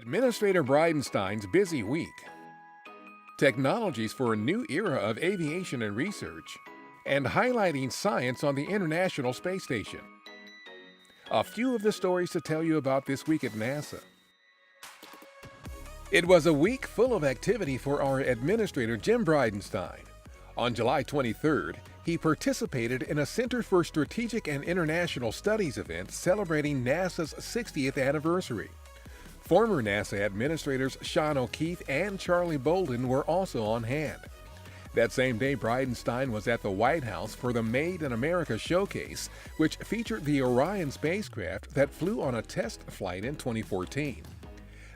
Administrator Bridenstine's busy week. Technologies for a new era of aviation and research, and highlighting science on the International Space Station. A few of the stories to tell you about this week at NASA. It was a week full of activity for our Administrator Jim Bridenstine. On July 23rd, he participated in a Center for Strategic and International Studies event celebrating NASA's 60th anniversary. Former NASA administrators Sean O'Keefe and Charlie Bolden were also on hand. That same day, Bridenstine was at the White House for the Made in America showcase, which featured the Orion spacecraft that flew on a test flight in 2014.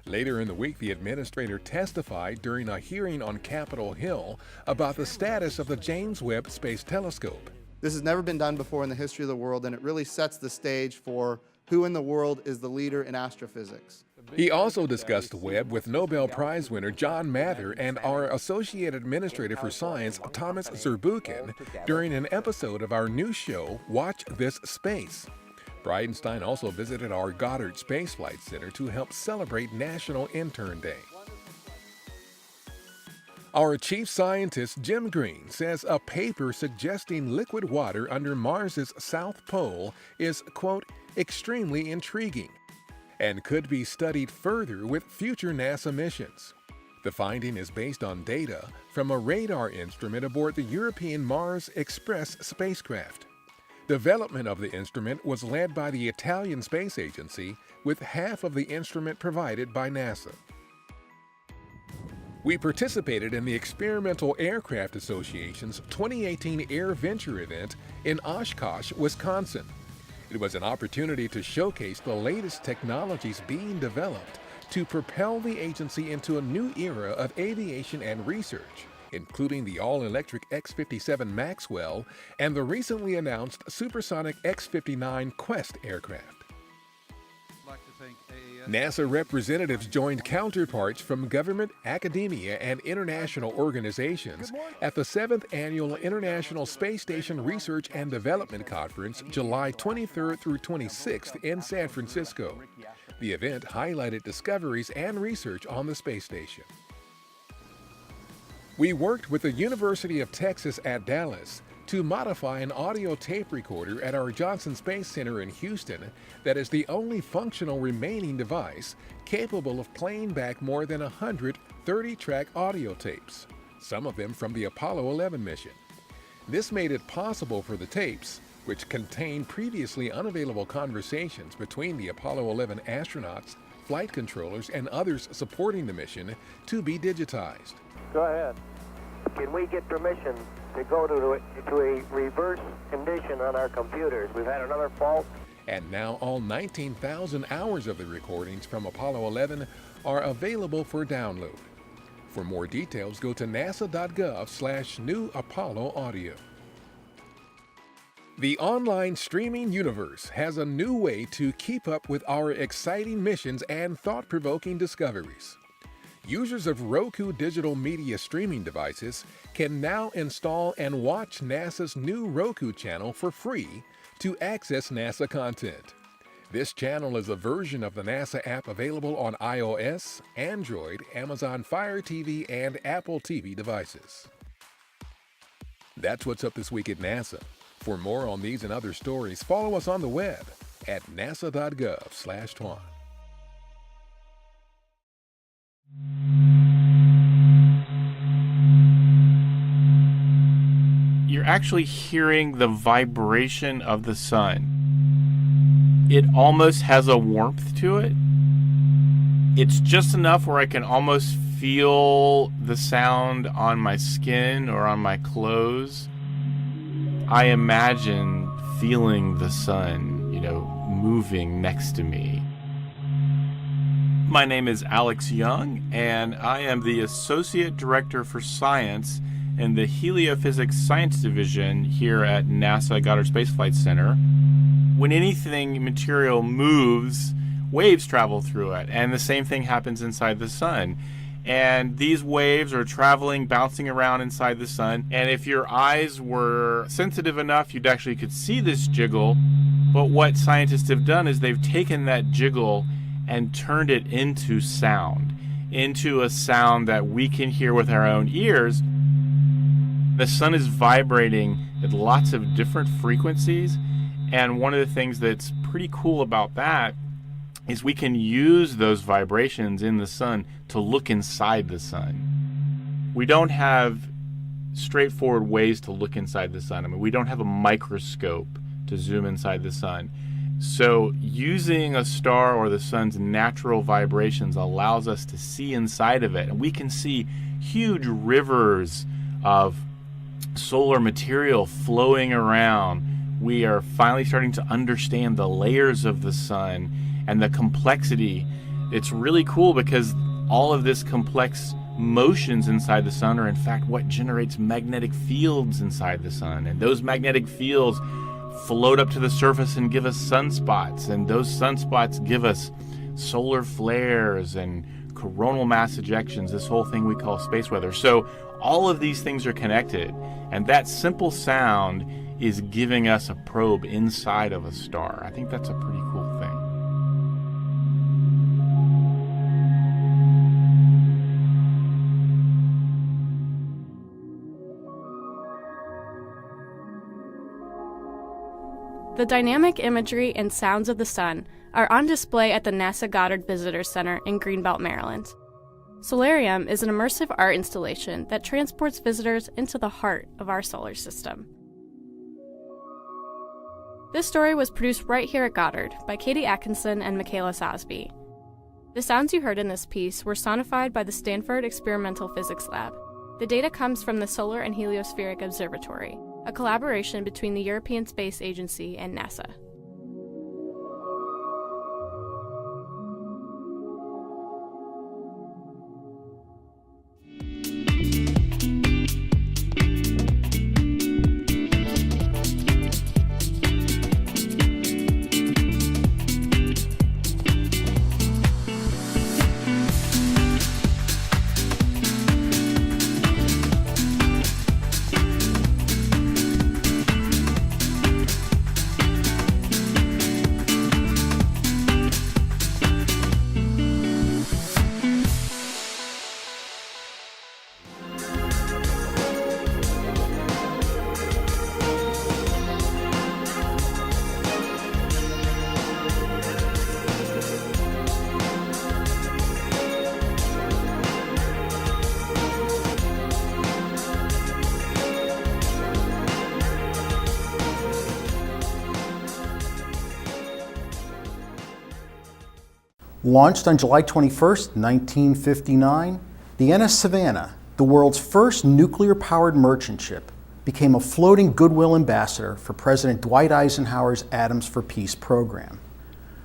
Later in the week, the administrator testified during a hearing on Capitol Hill about the status of the James Webb Space Telescope. This has never been done before in the history of the world, and it really sets the stage for who in the world is the leader in astrophysics. He also discussed Webb with Nobel Prize winner John Mather and our Associate Administrator for Science, Thomas Zurbuchen, during an episode of our new show, Watch This Space. Bridenstine also visited our Goddard Space Flight Center to help celebrate National Intern Day. Our chief scientist, Jim Green, says a paper suggesting liquid water under Mars's South Pole is, quote, extremely intriguing and could be studied further with future NASA missions. The finding is based on data from a radar instrument aboard the European Mars Express spacecraft. Development of the instrument was led by the Italian Space Agency, with half of the instrument provided by NASA. We participated in the Experimental Aircraft Association's 2018 Air Venture event in Oshkosh, Wisconsin. It was an opportunity to showcase the latest technologies being developed to propel the agency into a new era of aviation and research, including the all-electric X-57 Maxwell and the recently announced supersonic X-59 Quest aircraft. NASA representatives joined counterparts from government, academia, and international organizations at the 7th Annual International Space Station Research and Development Conference, July 23rd through 26th in San Francisco. The event highlighted discoveries and research on the space station. We worked with the University of Texas at Dallas to modify an audio tape recorder at our Johnson Space Center in Houston that is the only functional remaining device capable of playing back more than 100 30-track audio tapes, some of them from the Apollo 11 mission. This made it possible for the tapes, which contain previously unavailable conversations between the Apollo 11 astronauts, flight controllers, and others supporting the mission, to be digitized. Go ahead. Can we get permission to go to a reverse condition on our computers? We've had another fault. And now all 19,000 hours of the recordings from Apollo 11 are available for download. For more details, go to nasa.gov/new Apollo audio. The online streaming universe has a new way to keep up with our exciting missions and thought-provoking discoveries. Users of Roku digital media streaming devices can now install and watch NASA's new Roku channel for free to access NASA content. This channel is a version of the NASA app available on iOS, Android, Amazon Fire TV, and Apple TV devices. That's what's up this week at NASA. For more on these and other stories, follow us on the web at nasa.gov/twan. You're actually hearing the vibration of the sun. It almost has a warmth to it. It's just enough where I can almost feel the sound on my skin or on my clothes. I imagine feeling the sun, moving next to me. My name is Alex Young, and I am the Associate Director for Science in the Heliophysics Science Division here at NASA Goddard Space Flight Center. When anything material moves, waves travel through it, and the same thing happens inside the sun. And these waves are traveling, bouncing around inside the sun, and if your eyes were sensitive enough, you actually could see this jiggle. But what scientists have done is they've taken that jiggle and turned it into sound, into a sound that we can hear with our own ears. The sun is vibrating at lots of different frequencies, and one of the things that's pretty cool about that is we can use those vibrations in the sun to look inside the sun. We don't have straightforward ways to look inside the sun. I mean, we don't have a microscope to zoom inside the sun. So using a star or the sun's natural vibrations allows us to see inside of it, and we can see huge rivers of solar material flowing around. We are finally starting to understand the layers of the sun and the complexity. It's really cool because all of this complex motions inside the sun are in fact what generates magnetic fields inside the sun, and those magnetic fields float up to the surface and give us sunspots, and those sunspots give us solar flares and coronal mass ejections, this whole thing we call space weather. So all of these things are connected, and that simple sound is giving us a probe inside of a star. I think that's a pretty cool thing. The dynamic imagery and sounds of the sun are on display at the NASA Goddard Visitor Center in Greenbelt, Maryland. Solarium is an immersive art installation that transports visitors into the heart of our solar system. This story was produced right here at Goddard by Katie Atkinson and Michaela Sosby. The sounds you heard in this piece were sonified by the Stanford Experimental Physics Lab. The data comes from the Solar and Heliospheric Observatory, a collaboration between the European Space Agency and NASA. Launched on July 21st, 1959, the NS Savannah, the world's first nuclear-powered merchant ship, became a floating goodwill ambassador for President Dwight Eisenhower's Atoms for Peace program.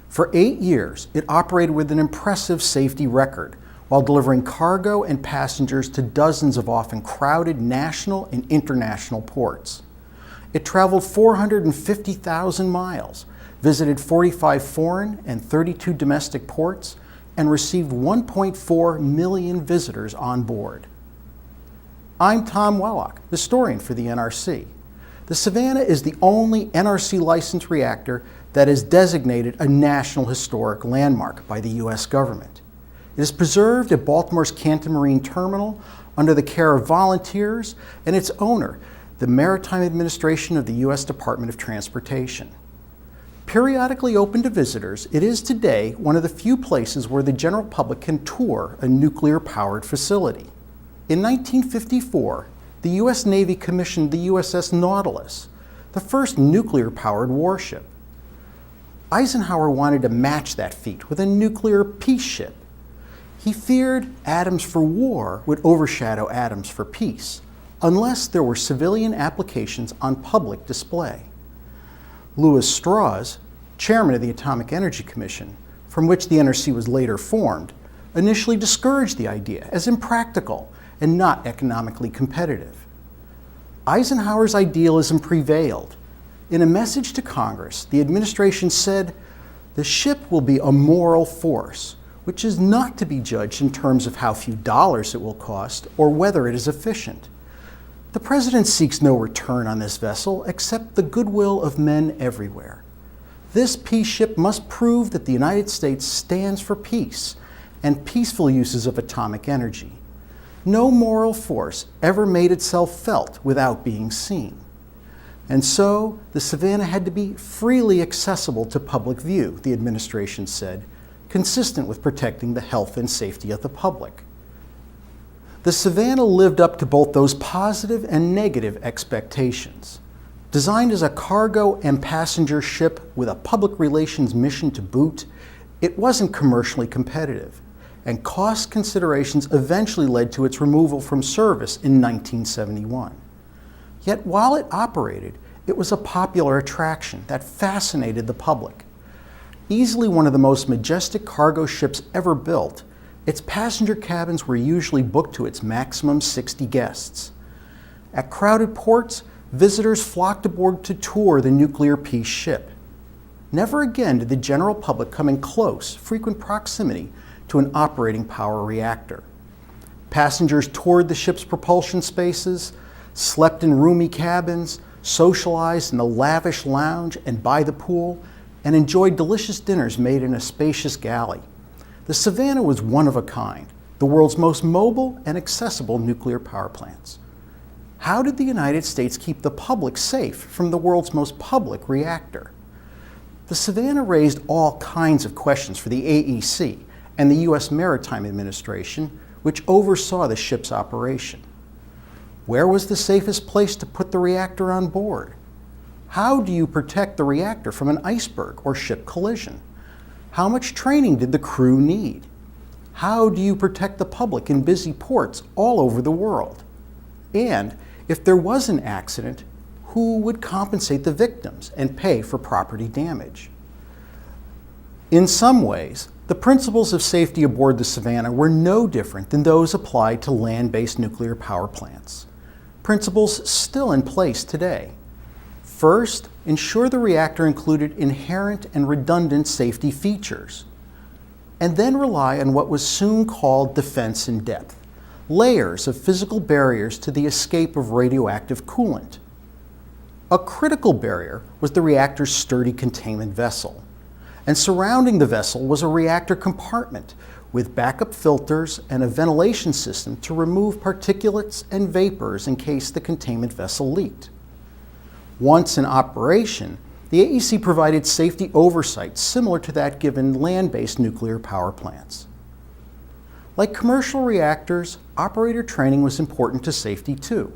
For 8 years, it operated with an impressive safety record while delivering cargo and passengers to dozens of often crowded national and international ports. It traveled 450,000 miles, visited 45 foreign and 32 domestic ports, and received 1.4 million visitors on board. I'm Tom Wellock, historian for the NRC. The Savannah is the only NRC licensed reactor that is designated a National Historic Landmark by the U.S. government. It is preserved at Baltimore's Canton Marine Terminal under the care of volunteers and its owner, the Maritime Administration of the U.S. Department of Transportation. Periodically open to visitors, it is today one of the few places where the general public can tour a nuclear-powered facility. In 1954, the U.S. Navy commissioned the USS Nautilus, the first nuclear-powered warship. Eisenhower wanted to match that feat with a nuclear peace ship. He feared Atoms for War would overshadow Atoms for Peace, unless there were civilian applications on public display. Lewis Strauss, chairman of the Atomic Energy Commission, from which the NRC was later formed, initially discouraged the idea as impractical and not economically competitive. Eisenhower's idealism prevailed. In a message to Congress, the administration said, "The ship will be a moral force, which is not to be judged in terms of how few dollars it will cost or whether it is efficient. The President seeks no return on this vessel except the goodwill of men everywhere. This peace ship must prove that the United States stands for peace and peaceful uses of atomic energy. No moral force ever made itself felt without being seen. And so, the Savannah had to be freely accessible to public view, the administration said, consistent with protecting the health and safety of the public. The Savannah lived up to both those positive and negative expectations. Designed as a cargo and passenger ship with a public relations mission to boot, it wasn't commercially competitive, and cost considerations eventually led to its removal from service in 1971. Yet while it operated, it was a popular attraction that fascinated the public. Easily one of the most majestic cargo ships ever built, its passenger cabins were usually booked to its maximum 60 guests. At crowded ports, visitors flocked aboard to tour the nuclear peace ship. Never again did the general public come in close, frequent proximity to an operating power reactor. Passengers toured the ship's propulsion spaces, slept in roomy cabins, socialized in a lavish lounge and by the pool, and enjoyed delicious dinners made in a spacious galley. The Savannah was one of a kind, the world's most mobile and accessible nuclear power plants. How did the United States keep the public safe from the world's most public reactor? The Savannah raised all kinds of questions for the AEC and the U.S. Maritime Administration, which oversaw the ship's operation. Where was the safest place to put the reactor on board? How do you protect the reactor from an iceberg or ship collision? How much training did the crew need? How do you protect the public in busy ports all over the world? And if there was an accident, who would compensate the victims and pay for property damage? In some ways, the principles of safety aboard the Savannah were no different than those applied to land-based nuclear power plants. Principles still in place today. First, ensure the reactor included inherent and redundant safety features, and then rely on what was soon called defense in depth, layers of physical barriers to the escape of radioactive coolant. A critical barrier was the reactor's sturdy containment vessel, and surrounding the vessel was a reactor compartment with backup filters and a ventilation system to remove particulates and vapors in case the containment vessel leaked. Once in operation, the AEC provided safety oversight similar to that given land-based nuclear power plants. Like commercial reactors, operator training was important to safety too.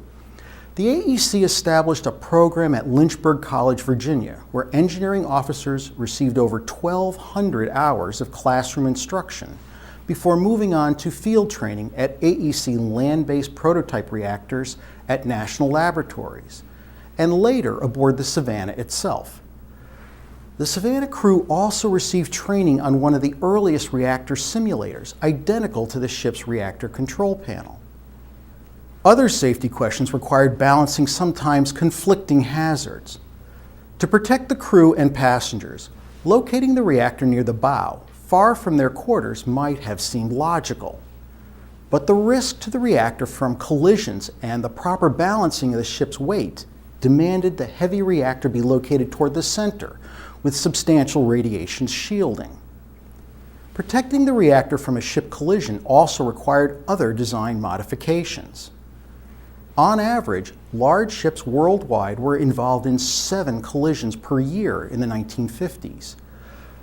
The AEC established a program at Lynchburg College, Virginia, where engineering officers received over 1,200 hours of classroom instruction before moving on to field training at AEC land-based prototype reactors at national laboratories, and later aboard the Savannah itself. The Savannah crew also received training on one of the earliest reactor simulators, identical to the ship's reactor control panel. Other safety questions required balancing sometimes conflicting hazards. To protect the crew and passengers, locating the reactor near the bow, far from their quarters, might have seemed logical. But the risk to the reactor from collisions and the proper balancing of the ship's weight demanded the heavy reactor be located toward the center, with substantial radiation shielding. Protecting the reactor from a ship collision also required other design modifications. On average, large ships worldwide were involved in 7 collisions per year in the 1950s,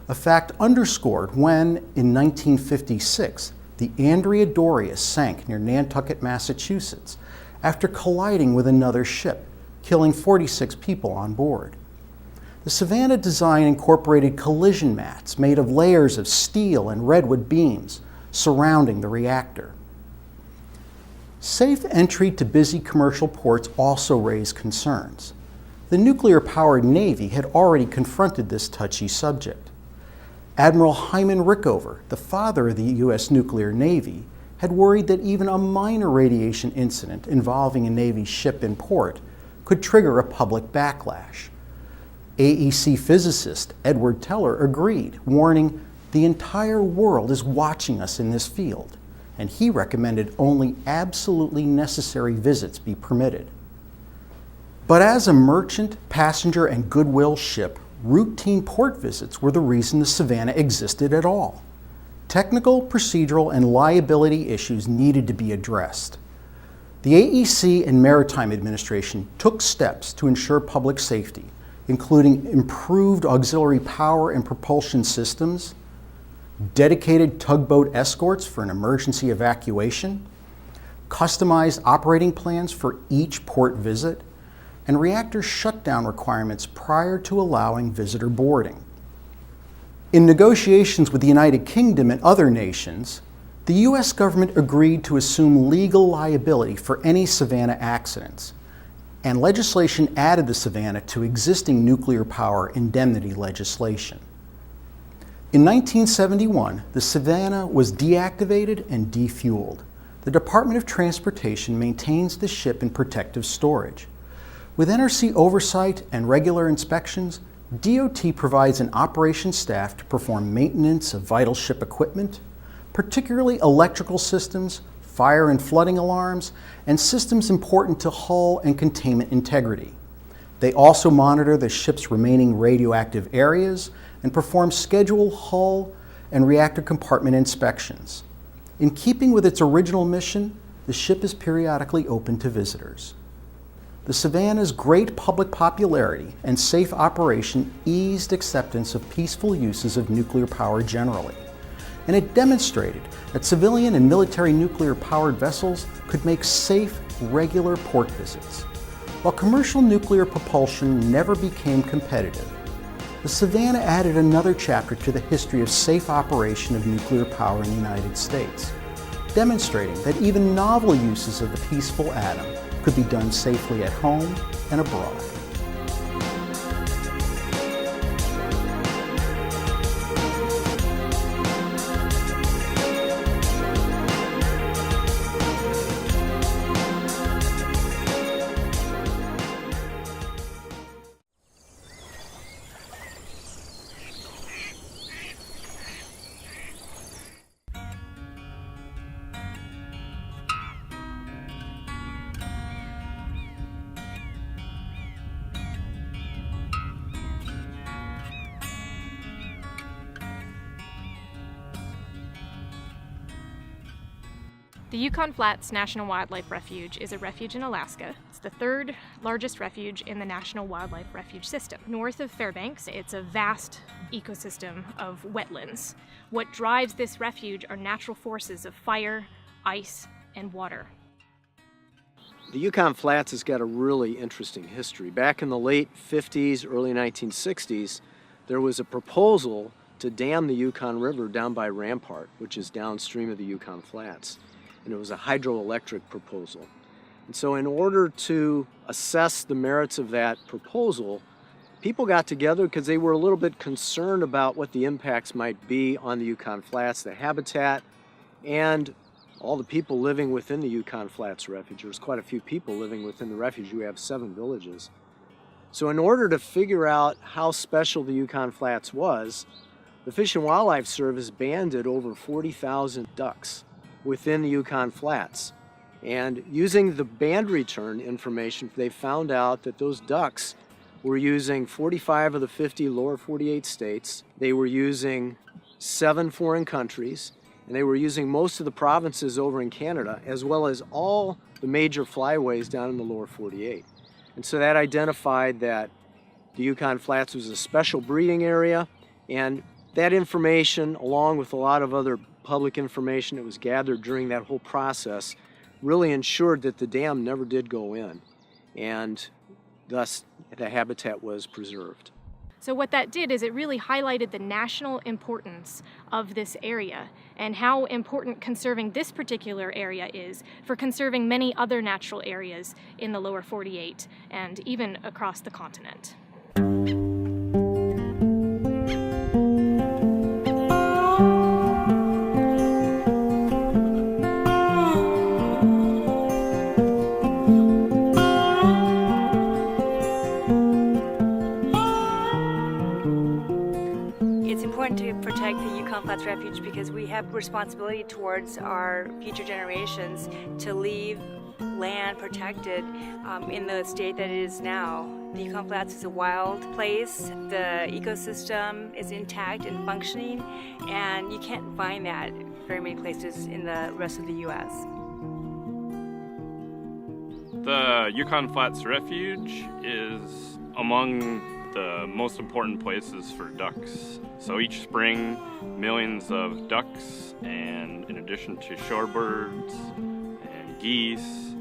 a fact underscored when, in 1956, the Andrea Doria sank near Nantucket, Massachusetts, after colliding with another ship, killing 46 people on board. The Savannah design incorporated collision mats made of layers of steel and redwood beams surrounding the reactor. Safe entry to busy commercial ports also raised concerns. The nuclear-powered Navy had already confronted this touchy subject. Admiral Hyman Rickover, the father of the U.S. nuclear Navy, had worried that even a minor radiation incident involving a Navy ship in port could trigger a public backlash. AEC physicist Edward Teller agreed, warning, "The entire world is watching us in this field," and he recommended only absolutely necessary visits be permitted. But as a merchant, passenger, and goodwill ship routine port visits were the reason the Savannah existed at all. Technical, procedural, and liability issues needed to be addressed. The AEC and Maritime Administration took steps to ensure public safety, including improved auxiliary power and propulsion systems, dedicated tugboat escorts for an emergency evacuation, customized operating plans for each port visit, and reactor shutdown requirements prior to allowing visitor boarding. In negotiations with the United Kingdom and other nations, the U.S. government agreed to assume legal liability for any Savannah accidents, and legislation added the Savannah to existing nuclear power indemnity legislation. In 1971, the Savannah was deactivated and defueled. The Department of Transportation maintains the ship in protective storage. With NRC oversight and regular inspections, DOT provides an operations staff to perform maintenance of vital ship equipment, particularly electrical systems, fire and flooding alarms, and systems important to hull and containment integrity. They also monitor the ship's remaining radioactive areas and perform scheduled hull and reactor compartment inspections. In keeping with its original mission, the ship is periodically open to visitors. The Savannah's great public popularity and safe operation eased acceptance of peaceful uses of nuclear power generally, and it demonstrated that civilian and military nuclear-powered vessels could make safe, regular port visits. While commercial nuclear propulsion never became competitive, the Savannah added another chapter to the history of safe operation of nuclear power in the United States, demonstrating that even novel uses of the peaceful atom could be done safely at home and abroad. The Yukon Flats National Wildlife Refuge is a refuge in Alaska. It's the third largest refuge in the National Wildlife Refuge System. North of Fairbanks, it's a vast ecosystem of wetlands. What drives this refuge are natural forces of fire, ice, and water. The Yukon Flats has got a really interesting history. Back in the late 50s, early 1960s, there was a proposal to dam the Yukon River down by Rampart, which is downstream of the Yukon Flats. And it was a hydroelectric proposal. And so in order to assess the merits of that proposal, people got together because they were a little bit concerned about what the impacts might be on the Yukon Flats, the habitat, and all the people living within the Yukon Flats Refuge. There's quite a few people living within the refuge. We have 7 villages. So in order to figure out how special the Yukon Flats was, the Fish and Wildlife Service banded over 40,000 ducks within the Yukon Flats. And using the band return information, they found out that those ducks were using 45 of the 50 lower 48 states. They were using 7 foreign countries, and they were using most of the provinces over in Canada, as well as all the major flyways down in the lower 48. And so that identified that the Yukon Flats was a special breeding area, and that information, along with a lot of other public information that was gathered during that whole process, really ensured that the dam never did go in, and thus the habitat was preserved. So what that did is it really highlighted the national importance of this area and how important conserving this particular area is for conserving many other natural areas in the lower 48 and even across the continent. To protect the Yukon Flats Refuge because we have responsibility towards our future generations to leave land protected in the state that it is now. The Yukon Flats is a wild place. The ecosystem is intact and functioning, and you can't find that very many places in the rest of the U.S. The Yukon Flats Refuge is among the most important places for ducks. So each spring, millions of ducks, and in addition to shorebirds and geese,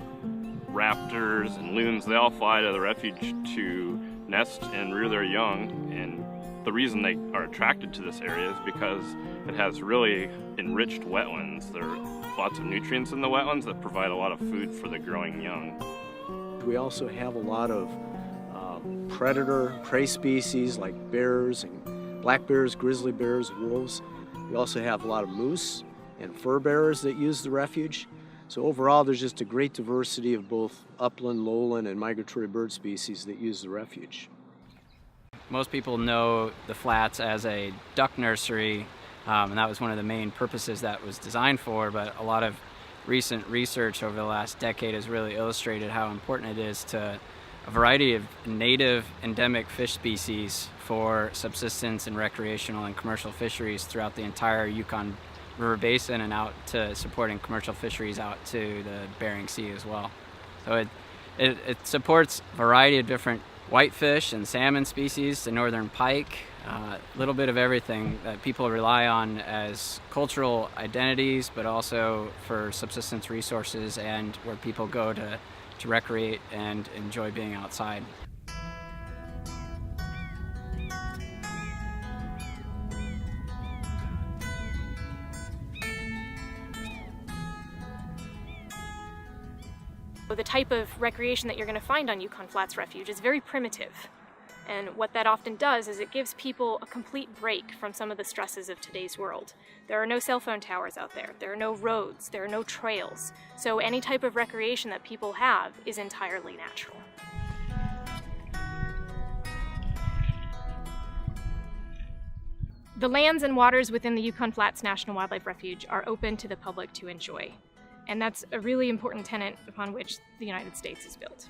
raptors and loons, they all fly to the refuge to nest and rear their young. And the reason they are attracted to this area is because it has really enriched wetlands. There are lots of nutrients in the wetlands that provide a lot of food for the growing young. We also have a lot of predator, prey species like bears and black bears, grizzly bears, wolves. We also have a lot of moose and fur bearers that use the refuge. So overall, there's just a great diversity of both upland, lowland, and migratory bird species that use the refuge. Most people know the Flats as a duck nursery, and that was one of the main purposes that was designed for, but a lot of recent research over the last decade has really illustrated how important it is to a variety of native endemic fish species for subsistence and recreational and commercial fisheries throughout the entire Yukon River Basin and out to supporting commercial fisheries out to the Bering Sea as well. So it supports a variety of different whitefish and salmon species, the northern pike, a little bit of everything that people rely on as cultural identities, but also for subsistence resources and where people go to recreate and enjoy being outside. The type of recreation that you're going to find on Yukon Flats Refuge is very primitive. And what that often does is it gives people a complete break from some of the stresses of today's world. There are no cell phone towers out there. There are no roads. There are no trails. So any type of recreation that people have is entirely natural. The lands and waters within the Yukon Flats National Wildlife Refuge are open to the public to enjoy. And that's a really important tenet upon which the United States is built.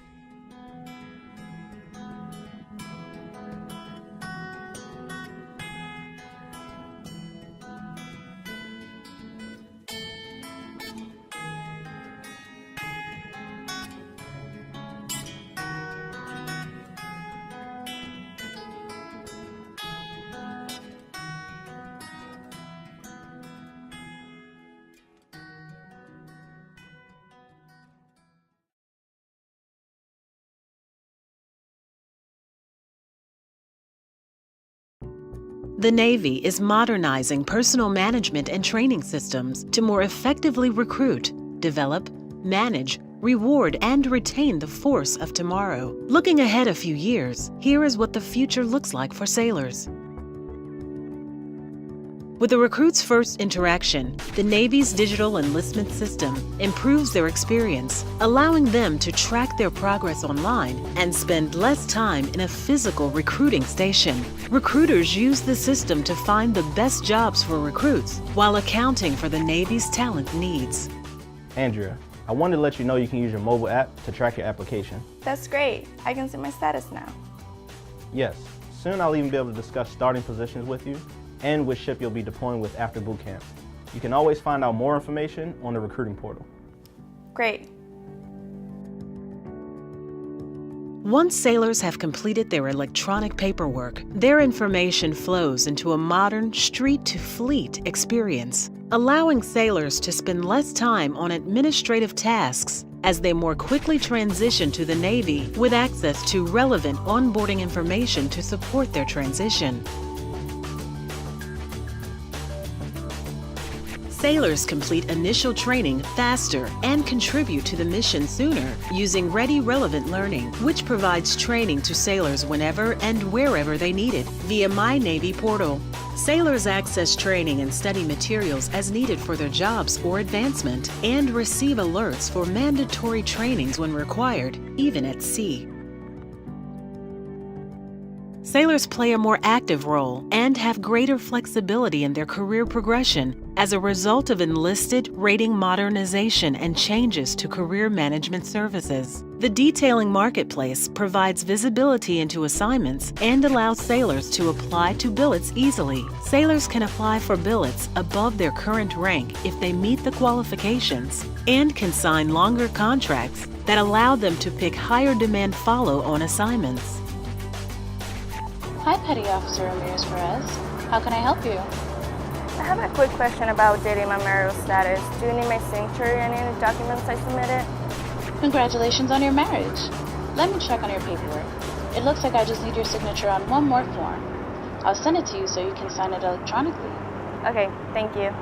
The Navy is modernizing personal management and training systems to more effectively recruit, develop, manage, reward, and retain the force of tomorrow. Looking ahead a few years, here is what the future looks like for sailors. With the recruit's first interaction, the Navy's digital enlistment system improves their experience, allowing them to track their progress online and spend less time in a physical recruiting station. Recruiters use the system to find the best jobs for recruits while accounting for the Navy's talent needs. Andrea, I wanted to let you know you can use your mobile app to track your application. That's great. I can see my status now. Yes, soon I'll even be able to discuss starting positions with you and which ship you'll be deploying with after boot camp. You can always find out more information on the recruiting portal. Great. Once sailors have completed their electronic paperwork, their information flows into a modern street-to-fleet experience, allowing sailors to spend less time on administrative tasks as they more quickly transition to the Navy with access to relevant onboarding information to support their transition. Sailors complete initial training faster and contribute to the mission sooner using Ready Relevant Learning, which provides training to sailors whenever and wherever they need it via My Navy portal. Sailors access training and study materials as needed for their jobs or advancement and receive alerts for mandatory trainings when required, even at sea. sailors play a more active role and have greater flexibility in their career progression as a result of enlisted rating modernization and changes to career management services. The detailing marketplace provides visibility into assignments and allows sailors to apply to billets easily. Sailors can apply for billets above their current rank if they meet the qualifications and can sign longer contracts that allow them to pick higher demand follow-on assignments. Hi, Petty Officer Ramirez Perez. How can I help you? I have a quick question about dating my marital status. Do you need my signature in any documents I submitted? Congratulations on your marriage. Let me check on your paperwork. It looks like I just need your signature on one more form. I'll send it to you so you can sign it electronically. Okay, thank you.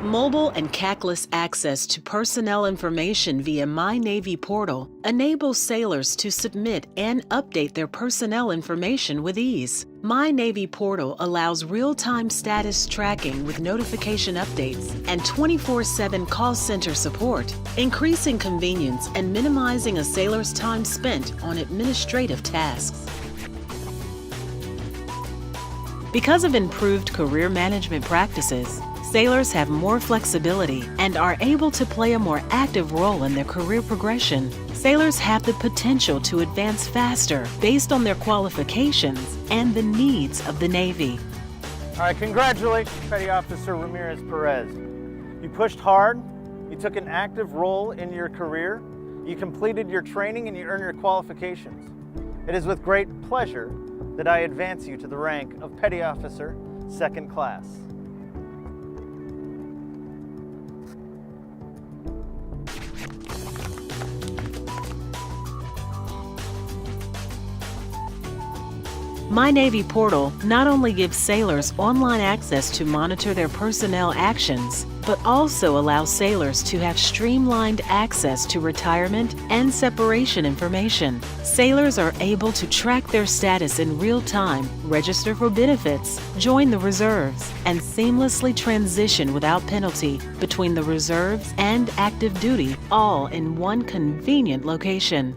Mobile and CAC-less access to personnel information via My Navy portal enables sailors to submit and update their personnel information with ease. My Navy portal allows real-time status tracking with notification updates and 24/7 call center support, increasing convenience and minimizing a sailor's time spent on administrative tasks. Because of improved career management practices, sailors have more flexibility and are able to play a more active role in their career progression. Sailors have the potential to advance faster based on their qualifications and the needs of the Navy. All right, congratulations, Petty Officer Ramirez Perez. You pushed hard, you took an active role in your career, you completed your training, and you earned your qualifications. It is with great pleasure that I advance you to the rank of Petty Officer, 2nd Class. My Navy portal not only gives sailors online access to monitor their personnel actions, but also allows sailors to have streamlined access to retirement and separation information. Sailors are able to track their status in real time, register for benefits, join the reserves, and seamlessly transition without penalty between the reserves and active duty, all in one convenient location.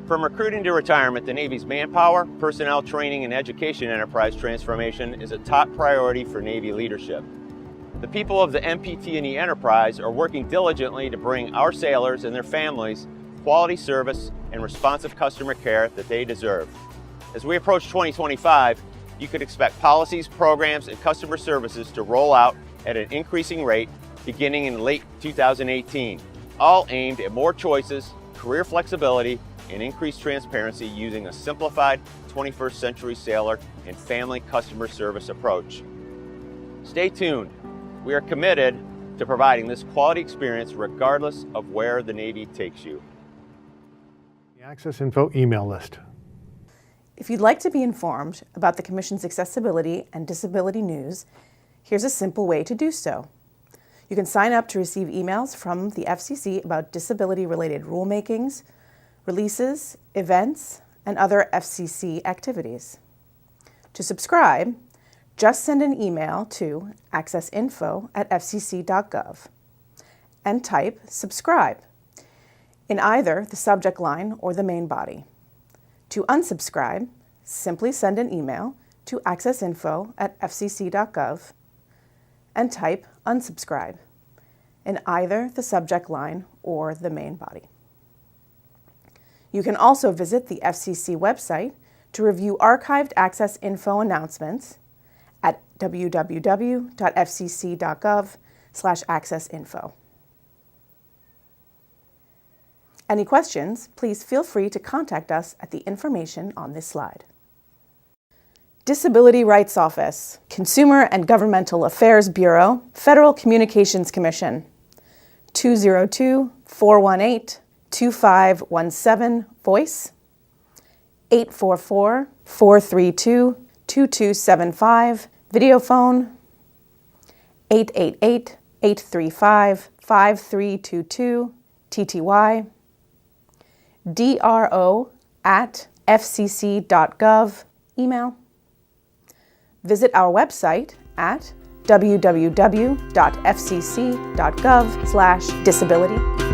From recruiting to retirement, the Navy's manpower, personnel training, and education enterprise transformation is a top priority for Navy leadership. The people of the NPT&E enterprise are working diligently to bring our sailors and their families quality service and responsive customer care that they deserve. As we approach 2025, you could expect policies, programs, and customer services to roll out at an increasing rate beginning in late 2018, all aimed at more choices, career flexibility, and increased transparency using a simplified 21st century sailor and family customer service approach. Stay tuned. We are committed to providing this quality experience regardless of where the Navy takes you. The Access Info email list. If you'd like to be informed about the Commission's accessibility and disability news, here's a simple way to do so. You can sign up to receive emails from the FCC about disability-related rulemakings, releases, events, and other FCC activities. To subscribe, just send an email to accessinfo@fcc.gov and type subscribe in either the subject line or the main body. To unsubscribe, simply send an email to accessinfo@fcc.gov and type unsubscribe in either the subject line or the main body. You can also visit the FCC website to review archived Access Info announcements at www.fcc.gov/accessinfo. Any questions, please feel free to contact us at the information on this slide. Disability Rights Office, Consumer and Governmental Affairs Bureau, Federal Communications Commission, 202-418-2517, voice, 844-432-2275, video phone, 888-835-5322, TTY, dro@fcc.gov, email. Visit our website at www.fcc.gov/disability.